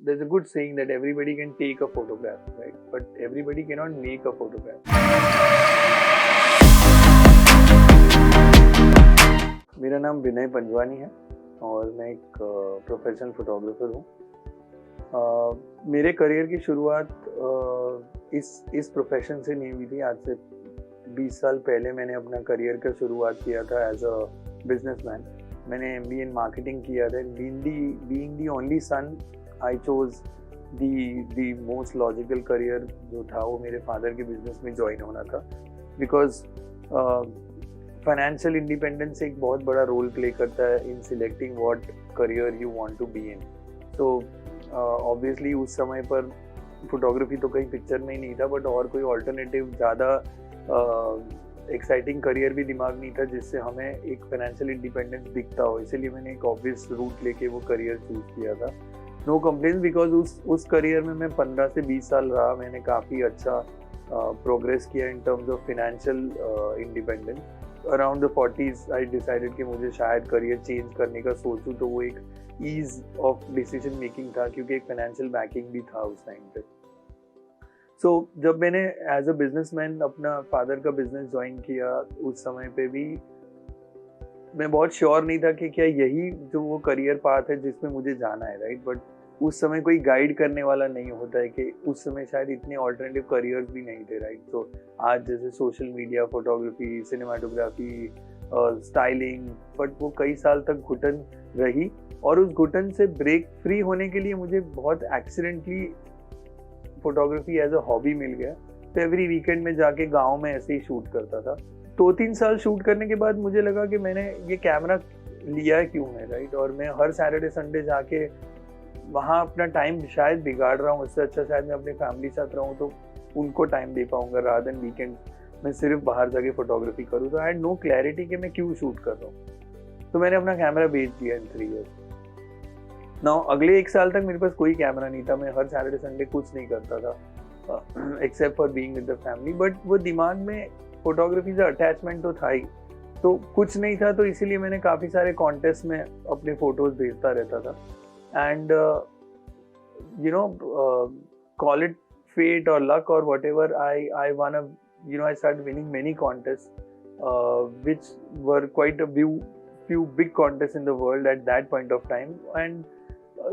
there's a good saying that everybody can take a photograph, right? But everybody cannot make a photograph. मेरा नाम विनय पंजवानी है और मैं एक प्रोफेशनल फोटोग्राफर हूँ। मेरे करियर की शुरुआत इस प्रोफेशन से नहीं हुई थी। आज से 20 साल पहले मैंने अपना करियर का शुरुआत किया था एज अ बिजनेसमैन। मैंने MBA इन मार्केटिंग किया था। Being the only son, I chose the most logical career जो था वो मेरे फादर के बिजनेस में ज्वाइन होना था, बिकॉज फाइनेंशियल इंडिपेंडेंस एक बहुत बड़ा रोल प्ले करता है in selecting what career you want to be in. So obviously उस समय पर फोटोग्राफी तो कहीं पिक्चर में ही नहीं था, बट और कोई ऑल्टरनेटिव ज़्यादा एक्साइटिंग करियर भी दिमाग नहीं था जिससे हमें एक फाइनेंशियल इंडिपेंडेंस दिखता हो। इसीलिए मैंने एक ऑब्वियस रूट लेके वो करियर चूज किया था। नो कंप्लेंट्स, बिकॉज उस करियर में मैं 15 से 20 साल रहा। मैंने काफ़ी अच्छा प्रोग्रेस किया इन terms of financial independence. Around the 40s I decided कि मुझे शायद करियर चेंज करने का सोचूं, तो वो एक ईज ऑफ डिसीजन मेकिंग था क्योंकि एक फाइनेंशियल बैकिंग भी था उस टाइम पे। सो जब मैंने एज अ बिजनेसमैन अपना फादर का बिजनेस ज्वाइन किया, उस समय पे भी मैं बहुत श्योर नहीं था कि क्या यही जो वो करियर पाथ है जिसमें मुझे जाना है, राइट। बट उस समय कोई गाइड करने वाला नहीं होता है कि उस समय शायद इतने ऑल्टरनेटिव करियर्स भी नहीं थे, राइट। तो आज जैसे social media, photography, cinematography, styling, but वो कई साल तक घुटन रही। और उस घुटन से ब्रेक फ्री होने के लिए मुझे बहुत accidentally photography as a hobby मिल गया। तो एवरी वीकेंड में जाके गाँव में ऐसे ही शूट करता था। 2-3 साल शूट करने के बाद मुझे लगा कि मैंने ये कैमरा लिया है क्यों है, राइट। और मैं हर सैटरडे संडे जाके वहाँ अपना टाइम शायद बिगाड़ रहा हूँ। इससे अच्छा शायद मैं अपनी फैमिली के साथ रहूँ तो उनको टाइम दे पाऊंगा, रादर देन वीकेंड मैं सिर्फ बाहर जाके फोटोग्राफी करूँ। तो आई हैड नो क्लैरिटी कि मैं क्यों शूट कर रहा हूँ। तो मैंने अपना कैमरा बेच दिया इन 3 years। नाउ अगले 1 साल तक मेरे पास कोई कैमरा नहीं था। मैं हर सैटरडे संडे कुछ नहीं करता था except for being with the family. But वो दिमाग में फोटोग्राफी से अटैचमेंट तो था ही, तो कुछ नहीं था। तो इसीलिए मैंने काफ़ी सारे कॉन्टेस्ट में अपने फोटोज भेजता रहता था। And you know, call it fate और लक और whatever, I won a I started winning many contests, which were quite a few big contests in the world at that point of time. And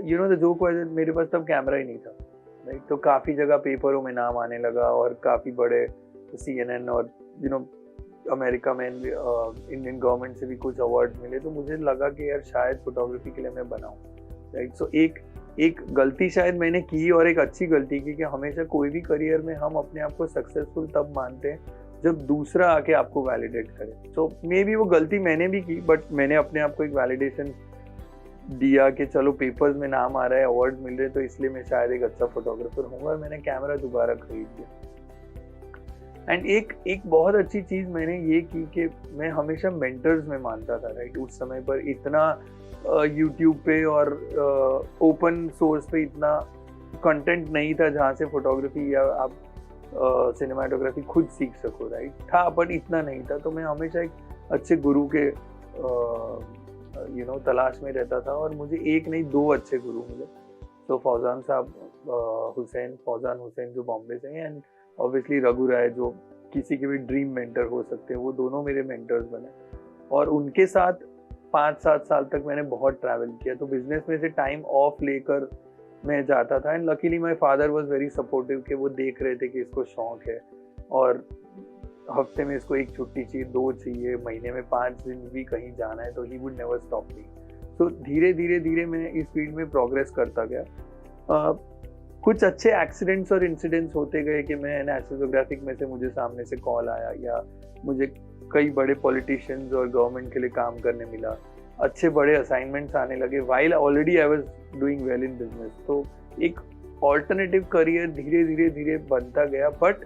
the joke was that मेरे पास तब camera ही नहीं था, right. तो काफ़ी जगह पेपरों में नाम आने लगा और काफ़ी बड़े CNN और अमेरिका में इंडियन गवर्नमेंट से भी कुछ अवार्ड मिले। तो मुझे लगा कि यार शायद फोटोग्राफी के लिए मैं बनाऊँ, राइट। सो एक गलती शायद मैंने की, और एक अच्छी गलती की, कि हमेशा कोई भी करियर में हम अपने आप को सक्सेसफुल तब मानते हैं जब दूसरा आके आपको वैलिडेट करे। सो मे बी वो गलती मैंने भी की, बट मैंने अपने आप को एक वैलिडेशन दिया कि चलो पेपर्स में नाम आ रहा है, अवार्ड मिल रहे, तो इसलिए मैं शायद एक अच्छा फोटोग्राफर हूँगा। और मैंने कैमरा दोबारा खरीद लिया। एंड एक बहुत अच्छी चीज़ मैंने ये की कि मैं हमेशा मेंटर्स में मानता था, राइट। उस समय पर इतना यूट्यूब पे और ओपन सोर्स पे इतना कंटेंट नहीं था जहाँ से फोटोग्राफी या आप सिनेमाटोग्राफी खुद सीख सको, राइट। था बट इतना नहीं था। तो मैं हमेशा एक अच्छे गुरु के तलाश में रहता था, और मुझे एक नहीं 2 अच्छे गुरु मिले। तो फौजान हुसैन जो बॉम्बे से हैं, एंड ऑब्वियसली रघु राय जो किसी के भी ड्रीम मेंटर हो सकते हैं, वो दोनों मेरे मेंटर्स बने। और उनके साथ 5-7 साल तक मैंने बहुत ट्रैवल किया। तो बिजनेस में से टाइम ऑफ लेकर मैं जाता था। And luckily my father was very supportive, कि वो देख रहे थे कि इसको शौक है और हफ्ते में इसको 1 छुट्टी चाहिए, 2 चाहिए, महीने में 5 दिन भी कहीं जाना है, तो he would never stop me. तो धीरे धीरे मैं इस फील्ड में प्रोग्रेस करता गया। कुछ अच्छे एक्सीडेंट्स और इंसिडेंट्स होते गए कि मैं नेशनल ज्योग्राफिक में से मुझे सामने से कॉल आया, या मुझे कई बड़े पॉलिटिशियंस और गवर्नमेंट के लिए काम करने मिला, अच्छे बड़े असाइनमेंट्स आने लगे while already I was doing well in business. तो एक ऑल्टरनेटिव करियर धीरे धीरे बनता गया। बट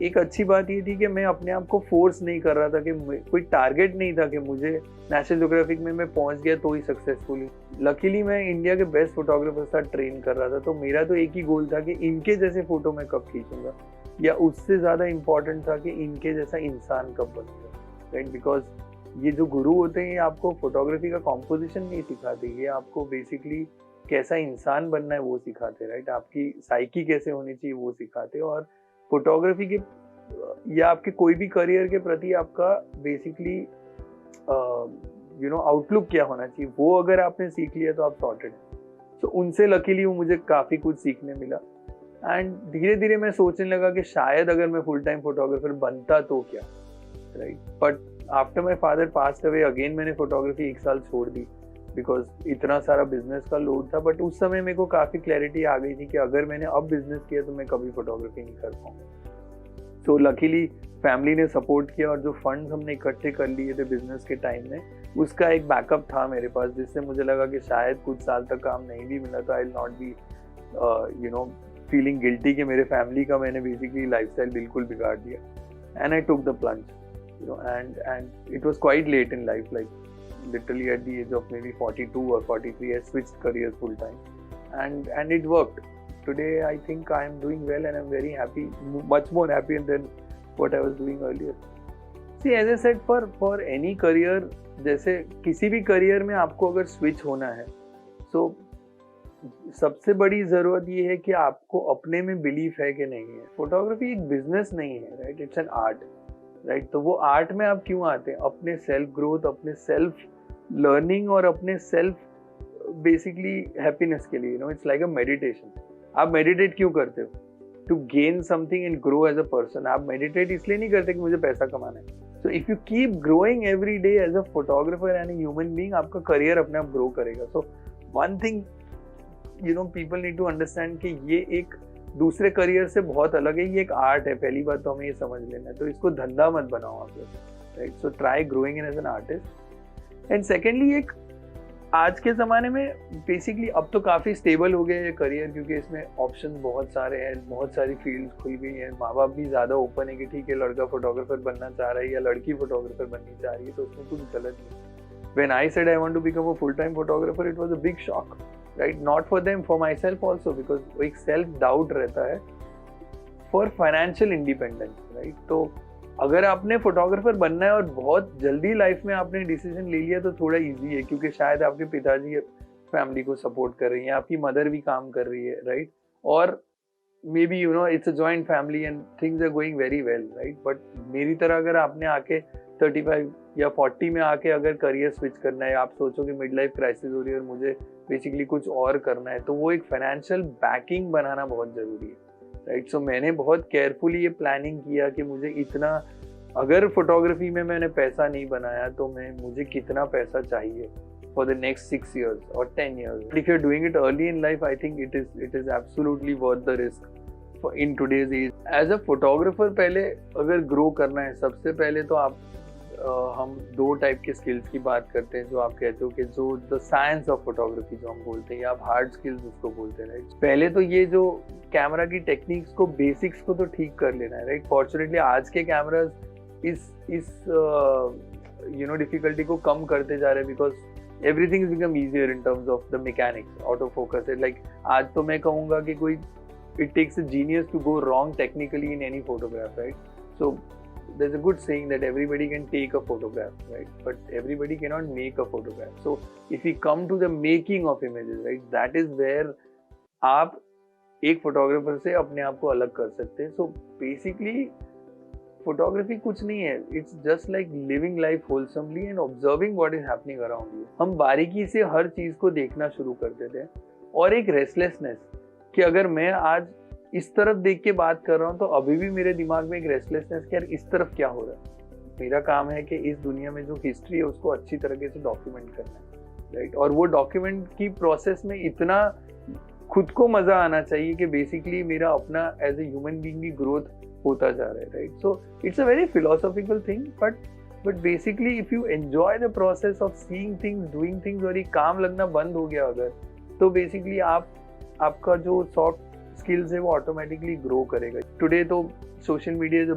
एक अच्छी बात ये थी कि मैं अपने आप को फोर्स नहीं कर रहा था, कि कोई टारगेट नहीं था कि मुझे नेशनल ज्योग्राफिक में मैं पहुंच गया तो ही सक्सेसफुल। लकीली मैं इंडिया के बेस्ट फोटोग्राफर साथ ट्रेन कर रहा था। तो मेरा तो एक ही गोल था कि इनके जैसे फोटो मैं कब खींचूंगा, या उससे ज़्यादा इम्पोर्टेंट था कि इनके जैसा इंसान कब बनूंगा, राइट। बिकॉज ये जो गुरु होते हैं, ये आपको फोटोग्राफी का कॉम्पोजिशन नहीं सिखाते, ये आपको बेसिकली कैसा इंसान बनना है वो सिखाते, राइट? आपकी साइकी कैसे होनी चाहिए वो सिखाते। और फोटोग्राफी के या आपके कोई भी करियर के प्रति आपका बेसिकली आउटलुक क्या होना चाहिए, वो अगर आपने सीख लिया तो आप सॉर्टेड हैं। तो उनसे लकीली मुझे काफ़ी कुछ सीखने मिला। एंड धीरे धीरे मैं सोचने लगा कि शायद अगर मैं फुल टाइम फोटोग्राफर बनता तो क्या, right? But after my father passed away again मैंने फोटोग्राफी 1 साल छोड़ दी बिकॉज इतना सारा बिजनेस का लोड था। बट उस समय मेरे को काफ़ी क्लैरिटी आ गई थी कि अगर मैंने अब बिजनेस किया तो मैं कभी फोटोग्राफी नहीं कर पाऊँ। तो लकीली फैमिली ने सपोर्ट किया और जो फंड्स हमने इकट्ठे कर लिए थे बिजनेस के टाइम में, उसका एक बैकअप था मेरे पास, जिससे मुझे लगा कि शायद कुछ साल तक काम नहीं भी मिला तो I will not be feeling guilty कि मेरे फैमिली का मैंने बेसिकली लाइफस्टाइल बिल्कुल बिगाड़ दिया। And I took the plunge, and it was quite late in life, like literally at the age of maybe 42 or 43 I switched careers full time, and it worked. Today I think I am doing well and I'm very happy, much more happy than what I was doing earlier. See, as I said, for any career, जैसे किसी भी career में आपको अगर switch होना है, so सबसे बड़ी ज़रूरत ये है कि आपको अपने में बिलीफ है कि नहीं है। फोटोग्राफी एक बिजनेस नहीं है, right? It's an art, right? तो वो आर्ट में आप क्यों आते हैं? अपने सेल्फ ग्रोथ, अपने सेल्फ लर्निंग और अपने सेल्फ बेसिकली हैप्पीनेस के लिए। It's like a meditation. आप मेडिटेट क्यों करते हो? To gain something and grow as a person. आप मेडिटेट इसलिए नहीं करते कि मुझे पैसा कमाना है। So if you keep growing every day as a photographer and human being, आपका करियर अपने आप ग्रो करेगा। So one thing people need to understand कि ये एक दूसरे करियर से बहुत अलग है, ये एक आर्ट है। पहली बात तो हमें ये समझ लेना है, तो इसको धंधा मत बनाओ आप लोग, right? So try growing in as an artist. And secondly, एक आज के ज़माने में बेसिकली अब तो काफ़ी स्टेबल हो गया ये करियर, क्योंकि इसमें ऑप्शन बहुत सारे हैं, बहुत सारी फील्ड खुल गई हैं। माँ बाप भी ज़्यादा ओपन है कि ठीक है, लड़का फोटोग्राफर बनना चाह रहा है या लड़की फोटोग्राफर बननी चाह रही है, तो उसमें कुछ गलत नहीं। When I said I want to become a full-time photographer, it was a big shock, right? Not for them, for myself also, because एक self doubt रहता है, for financial independence, right? तो अगर आपने फोटोग्राफर बनना है और बहुत जल्दी लाइफ में आपने डिसीजन ले लिया तो थोड़ा इजी है, क्योंकि शायद आपके पिताजी फैमिली को सपोर्ट कर रही हैं, आपकी मदर भी काम कर रही है, राइट? और maybe it's a joint family and things are going very well, right? But मेरी तरह अगर आपने आके 35 या 40 में आके अगर करियर स्विच करना है, आप सोचो कि मिड लाइफ क्राइसिस हो रही है और मुझे बेसिकली कुछ और करना है, तो वो एक फाइनेंशियल बैकिंग बनाना बहुत ज़रूरी है, राइट? सो मैंने बहुत केयरफुली ये प्लानिंग किया कि मुझे इतना, अगर फोटोग्राफी में मैंने पैसा नहीं बनाया तो मुझे कितना पैसा चाहिए for the next 6 years or 10 years. If you're doing it early in life, I think it is absolutely worth the risk in today's age. As a photographer, पहले अगर grow करना है, सबसे पहले तो आप हम 2 टाइप के स्किल्स की बात करते हैं, जो आप कहते हो कि जो द साइंस ऑफ फोटोग्राफी जो हम बोलते हैं, या आप हार्ड स्किल्स उसको बोलते हैं, राइट? पहले तो ये जो कैमरा की टेक्निक्स को, बेसिक्स को तो ठीक कर लेना है, राइट? फॉर्चुनेटली आज के कैमराज इस डिफिकल्टी को कम करते जा रहे हैं, because everything is become easier in terms of the mechanics, auto focus है। लाइक आज तो मैं कहूँगा कि कोई it takes a genius to go wrong technically in any photograph, right? So there's a good saying that everybody can take a photograph, right? But everybody cannot make a photograph. So if we come to the making of images, right, that is where आप एक photographer से अपने आप को अलग कर सकते हैं। So basically फोटोग्राफी कुछ नहीं है, it's just like living life wholesomely and observing what is happening around you. हम बारीकी से हर चीज को देखना शुरू करते थे, और एक रेस्टलेसनेस कि अगर मैं आज इस तरफ देख के बात कर रहा हूँ तो अभी भी मेरे दिमाग में एक रेस्टलेसनेस कि यार इस तरफ क्या हो रहा है। मेरा काम है कि इस दुनिया में जो हिस्ट्री है उसको अच्छी तरीके से डॉक्यूमेंट करना है, राइट? और वो डॉक्यूमेंट की प्रोसेस में इतना खुद को मजा आना चाहिए कि बेसिकली मेरा अपना एज ए ह्यूमन बीइंग भी ग्रोथ होता जा रहा है, right? So it's a very philosophical thing, but basically if you enjoy the process of seeing things, doing things, और ये काम लगना बंद हो गया अगर, तो बेसिकली आपका जो सॉफ्ट स्किल्स है वो ऑटोमेटिकली ग्रो करेगा। टुडे तो social media is a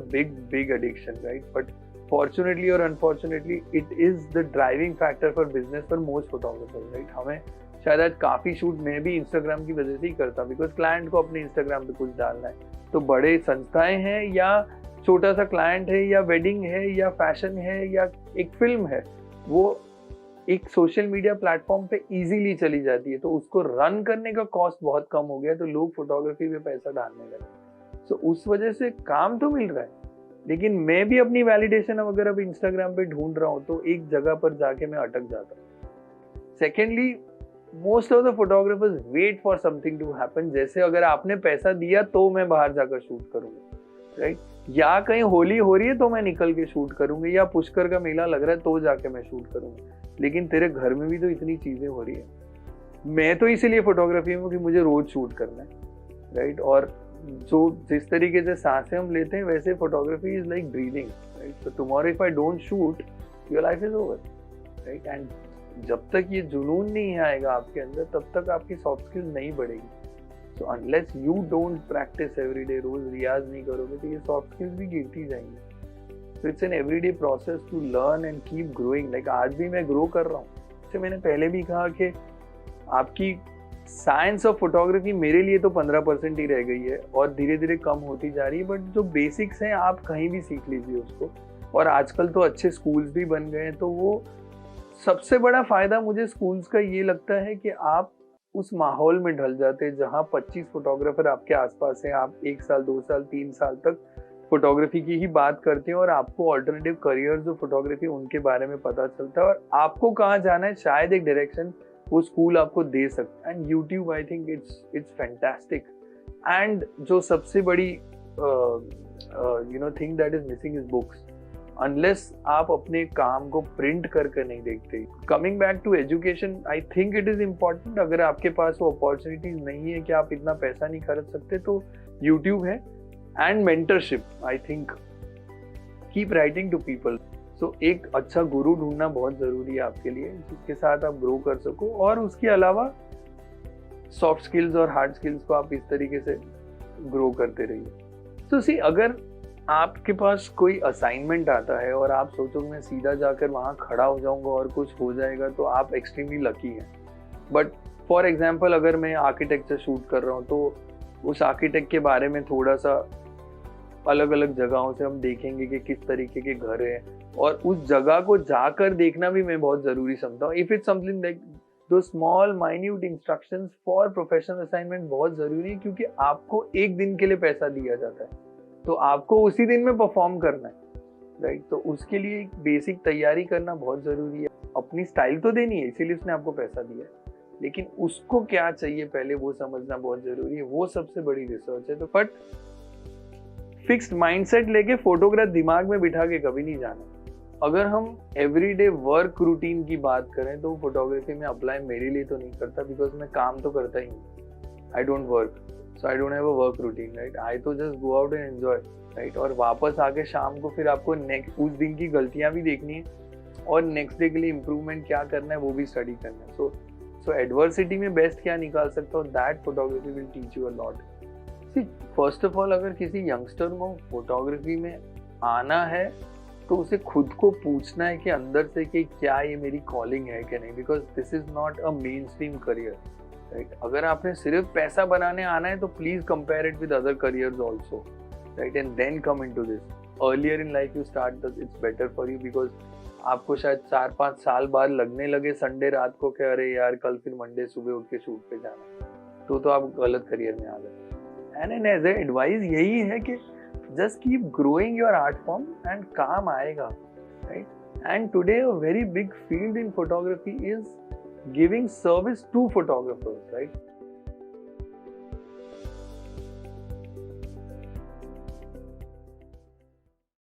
big addiction, right? But fortunately और unfortunately it is the driving factor for business for most photographers, right? हमें शायद आज काफ़ी शूट मैं भी इंस्टाग्राम की वजह से ही करता, बिकॉज क्लाइंट को अपने इंस्टाग्राम पे कुछ डालना है। तो बड़े संस्थाएं हैं या छोटा सा क्लाइंट है या वेडिंग है या फैशन है या एक फिल्म है, वो एक सोशल मीडिया प्लेटफॉर्म पे इजीली चली जाती है, तो उसको रन करने का कॉस्ट बहुत कम हो गया, तो लोग फोटोग्राफी पे पैसा डालने लगे। तो उस वजह से काम तो मिल रहा है, लेकिन मैं भी अपनी वैलिडेशन अगर अब इंस्टाग्राम पे ढूंढ रहा हूँ तो एक जगह पर जाके मैं अटक जाता हूँ। Secondly, most of the photographers wait for something to happen. जैसे अगर आपने पैसा दिया तो मैं बाहर जाकर शूट करूंगा, राइट? या कहीं होली हो रही है तो मैं निकल के शूट करूंगी, या पुष्कर का मेला लग रहा है तो जाके मैं शूट करूंगा। लेकिन तेरे घर में भी तो इतनी चीजें हो रही है। मैं तो इसीलिए फोटोग्राफी में कि मुझे रोज शूट करना है, राइट? और जो जिस तरीके से सांसें हम लेते हैं, वैसे photography is like breathing, right? So tomorrow if I don't shoot, your life is over, right? And जब तक ये जुनून नहीं आएगा आपके अंदर, तब तक आपकी सॉफ्ट स्किल्स नहीं बढ़ेगी। So unless you don't practice every day, रोज रियाज नहीं करोगे तो ये सॉफ्ट स्किल्स भी गिरती जाएंगी। So it's an everyday process to learn and keep growing. Like आज भी मैं ग्रो कर रहा हूँ। जैसे मैंने पहले भी कहा कि आपकी साइंस ऑफ फोटोग्राफी मेरे लिए तो 15% ही रह गई है और धीरे धीरे कम होती जा रही है, बट जो बेसिक्स हैं आप कहीं भी सीख लीजिए उसको। और आजकल तो अच्छे स्कूल्स भी बन गए हैं, तो वो सबसे बड़ा फायदा मुझे स्कूल्स का ये लगता है कि आप उस माहौल में ढल जाते हैं जहाँ 25 फोटोग्राफर आपके आसपास हैं। आप 1 साल 2 साल 3 साल तक फोटोग्राफी की ही बात करते हैं और आपको ऑल्टरनेटिव करियर जो फोटोग्राफी उनके बारे में पता चलता है और आपको कहाँ जाना है शायद एक डायरेक्शन वो स्कूल आपको दे सकता है। And YouTube I think it's fantastic. And जो सबसे बड़ी thing that is missing is books. Unless आप अपने काम को प्रिंट करके नहीं देखते। Coming back to education, I think it is important. अगर आपके पास वो अपॉर्चुनिटीज नहीं है कि आप इतना पैसा नहीं खर्च सकते, तो यूट्यूब है। And mentorship, I think keep writing to people. So एक अच्छा गुरु ढूंढना बहुत जरूरी है आपके लिए, जिसके साथ आप ग्रो कर सको। और उसके अलावा सॉफ्ट स्किल्स और हार्ड स्किल्स को आप इस तरीके से ग्रो करते रहिए। तो सी, अगर आपके पास कोई असाइनमेंट आता है और आप सोचो कि मैं सीधा जाकर वहाँ खड़ा हो जाऊंगा और कुछ हो जाएगा, तो आप एक्सट्रीमली लकी हैं। बट फॉर एग्जाम्पल, अगर मैं आर्किटेक्चर शूट कर रहा हूँ तो उस आर्किटेक्ट के बारे में थोड़ा सा अलग अलग जगहों से हम देखेंगे कि किस तरीके के घर है, और उस जगह को जाकर देखना भी मैं बहुत जरूरी समझता हूँ। इफ इट्स समथिंग लाइक दो small minute instructions for professional assignment बहुत जरूरी है, क्योंकि आपको एक दिन के लिए पैसा दिया जाता है, तो आपको उसी दिन में परफॉर्म करना है, राइट? तो उसके लिए एक बेसिक तैयारी करना बहुत जरूरी है। अपनी स्टाइल तो देनी है, इसीलिए उसने आपको पैसा दिया है, लेकिन उसको क्या चाहिए पहले वो समझना बहुत जरूरी है। वो सबसे बड़ी रिसर्च है। तो बट फिक्स्ड माइंडसेट लेके फोटोग्राफ दिमाग में बिठा के कभी नहीं जाना। अगर हम एवरीडे वर्क रूटीन की बात करें तो फोटोग्राफी में अप्लाई मेरे लिए तो नहीं करता, बिकॉज मैं काम तो करता ही हूँ। I don't work, so I don't have a work routine, right? I तो just go out and enjoy, right? और वापस आके शाम को फिर आपको नेक्स्ट उस दिन की गलतियां भी देखनी है और नेक्स्ट डे के लिए इम्प्रूवमेंट क्या करना है वो भी स्टडी करना है। सो एडवर्सिटी में बेस्ट क्या निकाल सकता हो, that photography will teach you a lot. See, first of all, अगर किसी यंगस्टर को फोटोग्राफी में आना है तो उसे खुद को पूछना है कि अंदर से कि क्या ये मेरी कॉलिंग है कि नहीं, because this is not a mainstream career, right? अगर आपने सिर्फ पैसा बनाने आना है तो please compare it with other careers also, right? And then come into this. Earlier in life you start, it's better for you, because आपको शायद 4-5 साल बाद लगने लगे संडे रात को कि अरे यार कल फिर मंडे सुबह उठ के शूट पे जाना है, तो आप गलत करियर में आ गए। एंड एज ए एडवाइस यही है कि just keep growing your art form and काम आएगा, right? And today a very big field in photography is giving service to photographers, right?